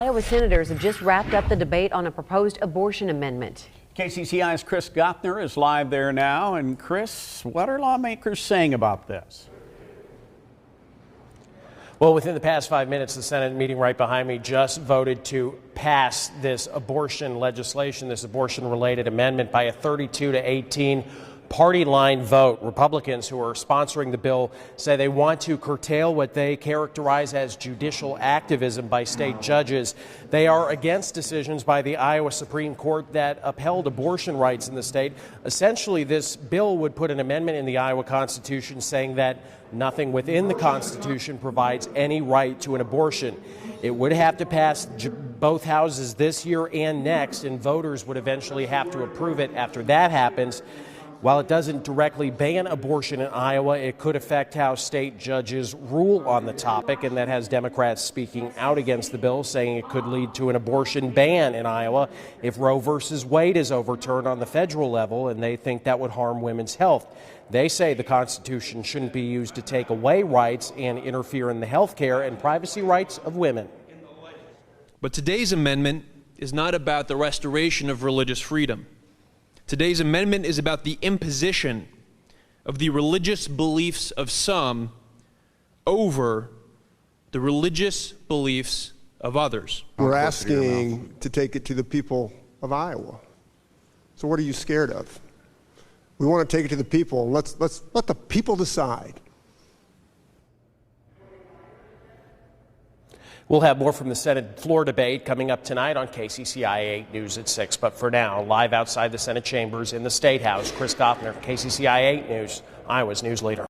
Iowa senators have just wrapped up the debate on a proposed abortion amendment. KCCI's Chris Gothner is live there now. And Chris, what are lawmakers saying about this? Well, within the past 5 minutes, the Senate meeting right behind me just voted to pass this abortion legislation, this abortion-related amendment by a 32-18 party line vote. Republicans who are sponsoring the bill say they want to curtail what they characterize as judicial activism by state judges. They are against decisions by the Iowa Supreme Court that upheld abortion rights in the state. Essentially, this bill would put an amendment in the Iowa Constitution saying that nothing within the Constitution provides any right to an abortion. It would have to pass both houses this year and next, and voters would eventually have to approve it after that happens. While it doesn't directly ban abortion in Iowa, it could affect how state judges rule on the topic, and that has Democrats speaking out against the bill, saying it could lead to an abortion ban in Iowa if Roe versus Wade is overturned on the federal level, and they think that would harm women's health. They say the Constitution shouldn't be used to take away rights and interfere in the health care and privacy rights of women. But today's amendment is not about the restoration of religious freedom. Today's amendment is about the imposition of the religious beliefs of some over the religious beliefs of others. We're asking to take it to the people of Iowa. So what are you scared of? We want to take it to the people. Let's let the people decide. We'll have more from the Senate floor debate coming up tonight on KCCI 8 News at 6. But for now, live outside the Senate chambers in the State House, Chris Gothner, KCCI 8 News, Iowa's news leader.